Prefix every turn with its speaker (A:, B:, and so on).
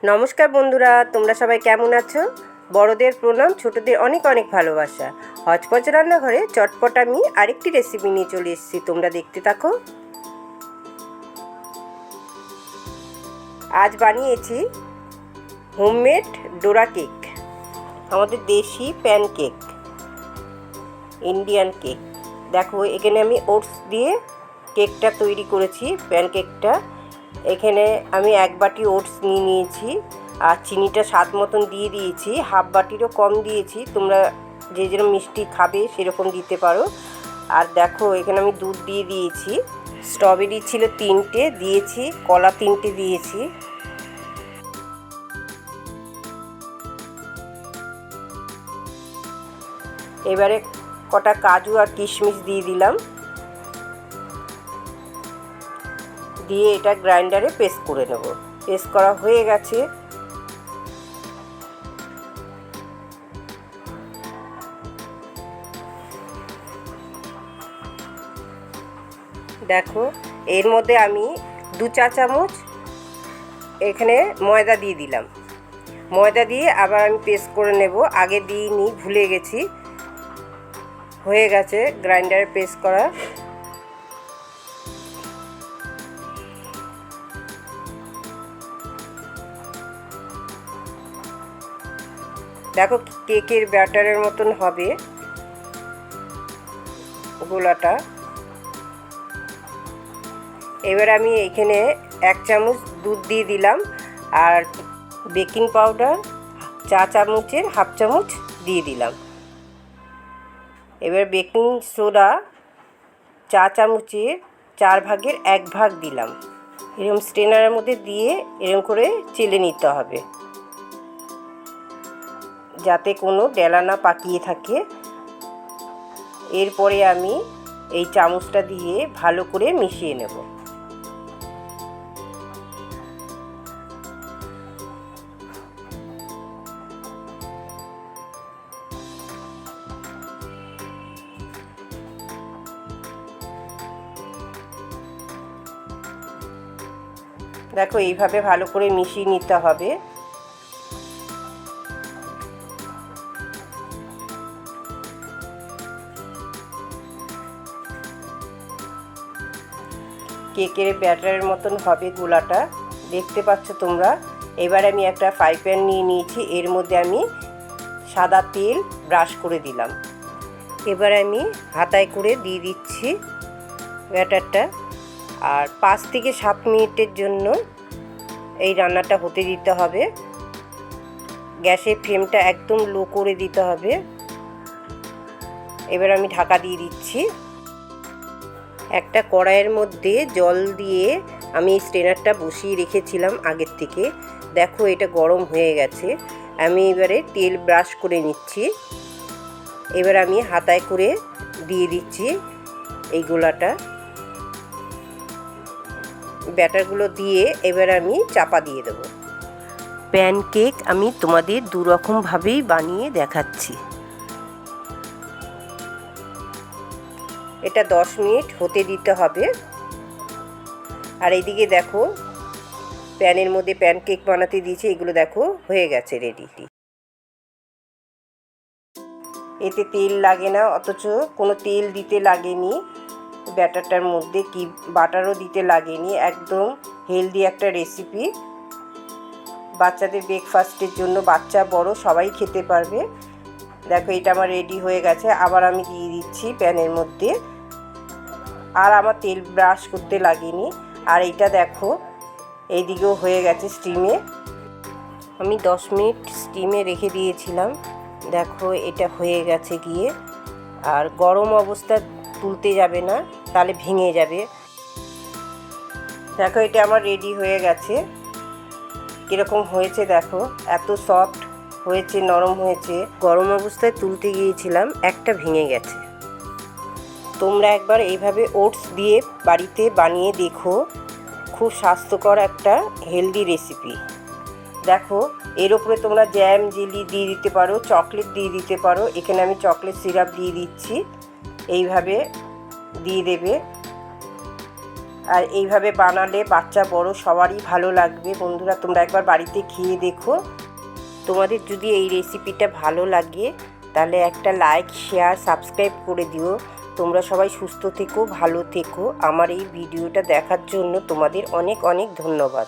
A: নমস্কার বন্ধুরা, তোমরা সবাই কেমন আছো? বড়দের প্রণাম, ছোটদের অনেক অনেক ভালোবাসা। হচপচ রান্নাঘরে চটপট আমি আরেকটি রেসিপি নিয়ে চলে এসেছি, তোমরা দেখতে থাকো। আজ বানিয়েছি হোমমেড ডোরা কেক, আমাদের দেশি প্যানকেক, ইন্ডিয়ান কেক। দেখো এখানে আমি ওটস দিয়ে কেকটা তৈরি করেছি, প্যানকেকটা। এখানে আমি 1 বাটি ওটস নিয়েছি, আর চিনিটা স্বাদ মতন দিয়ে দিয়েছি, হাফ বাটিরও কম দিয়েছি। তোমরা যে যেরকম মিষ্টি খাবে সেরকম দিতে পারো। আর দেখো এখানে আমি দুধ দিয়ে দিয়েছি, স্ট্রবেরি ছিল 3টে দিয়েছি, কলা 3টে দিয়েছি। এবারে কটা কাজু আর কিশমিশ দিয়ে দিলাম, দিয়ে এটা গ্রাইন্ডারে পেস্ট করে নেব। পেস্ট করা হয়ে গেছে। দেখো এর মধ্যে আমি 2 চা চামচ এখানে ময়দা দিয়ে দিলাম। ময়দা দিয়ে আবার আমি পেস্ট করে নেব, আগে দিইনি, ভুলে গেছি। হয়ে গেছে গ্রাইন্ডারে পেস্ট করা। দেখো কেকের ব্যাটারের মতন হবে গোলাটা। এবার আমি এখানে 1 চামচ দুধ দিয়ে দিলাম, আর বেকিং পাউডার চা চামচের হাফ চামচ দিয়ে দিলাম। এবার বেকিং সোডা চা চামচের 4 ভাগের 1 ভাগ দিলাম। এরকম স্ট্রেনারের মধ্যে দিয়ে এরকম করে চেলে নিতে হবে, যাতে কোনো ডেলা না পাকিয়ে থাকে। এরপরে আমি এই চামচটা দিয়ে ভালো করে মিশিয়ে নেব। দেখো এইভাবে ভালো করে মিশিয়ে নিতে হবে। কেকের ব্যাটারের মতন হবে গোলাটা, দেখতে পাচ্ছ তোমরা। এবার আমি একটা ফ্রাই প্যান নিয়ে নিয়েছি, এর মধ্যে আমি সাদা তেল ব্রাশ করে দিলাম। এবার আমি হাতায় করে দিয়ে দিচ্ছি ব্যাটারটা, আর 5 থেকে 7 মিনিটের জন্য এই রান্নাটা হতে দিতে হবে। গ্যাসের ফ্লেমটা একদম লো করে দিতে হবে। এবার আমি ঢাকা দিয়ে দিচ্ছি। একটা কড়াইয়ের মধ্যে জল দিয়ে আমি স্ট্রেনারটা বসিয়ে রেখেছিলাম আগের থেকে। দেখো এটা গরম হয়ে গেছে। আমি এবারে তেল ব্রাশ করে নিচ্ছি। এবার আমি হাতায় করে দিয়ে দিচ্ছি এই গোলাটা, ব্যাটারগুলো দিয়ে এবার আমি চাপা দিয়ে দেব। প্যানকেক আমি তোমাদের 2 রকমভাবেই বানিয়ে দেখাচ্ছি। এটা 10 মিনিট হতে দিতে হবে। আর এইদিকে দেখো প্যানের মধ্যে প্যানকেক বানাতে দিয়েছি, এগুলো দেখো হয়ে গেছে রেডি। এতে তেল লাগে না, অথচ কোনো তেল দিতে লাগেনি ব্যাটারটার মধ্যে, কি বাটারও দিতে লাগেনি। একদম হেলদি একটা রেসিপি, বাচ্চাদের ব্রেকফাস্টের জন্য, বাচ্চা বড় সবাই খেতে পারবে। দেখো এটা আমার রেডি হয়ে গেছে। আবার আমি দিয়ে দিচ্ছি প্যানের মধ্যে, আর আমার তেল ব্রাশ করতে লাগেনি। আর এইটা দেখো এইদিকেও হয়ে গেছে স্টিমে। আমি 10 মিনিট স্টিমে রেখে দিয়েছিলাম। দেখো এটা হয়ে গেছে গিয়ে। আর গরম অবস্থা তুলতে যাবে না, তাহলে ভেঙে যাবে। দেখো এটা আমার রেডি হয়ে গেছে। কীরকম হয়েছে দেখো, এত সফট হয়েছে, নরম হয়েছে। গরম অবস্থায় তুলতে গিয়েছিলাম, একটা ভেঙে গেছে। তোমরা একবার এইভাবে ওটস দিয়ে বাড়িতে বানিয়ে দেখো, খুব স্বাস্থ্যকর একটা হেলদি রেসিপি। দেখো এর উপরে তোমরা জ্যাম জেলি দিয়ে দিতে পারো, চকলেট দিয়ে দিতে পারো। এখানে আমি চকলেট সিরাপ দিয়ে দিচ্ছি, এইভাবে দিয়ে দেবে। আর এইভাবে বানালে বাচ্চা বড় সবারই ভালো লাগবে। বন্ধুরা তোমরা একবার বাড়িতে খেয়ে দেখো। তোমাদের যদি এই রেসিপিটা ভালো লাগে তাহলে একটা লাইক, শেয়ার, সাবস্ক্রাইব করে দিও। তোমরা সবাই সুস্থ থেকো, ভালো থেকো। আমার এই ভিডিওটা দেখার জন্য তোমাদের অনেক অনেক ধন্যবাদ।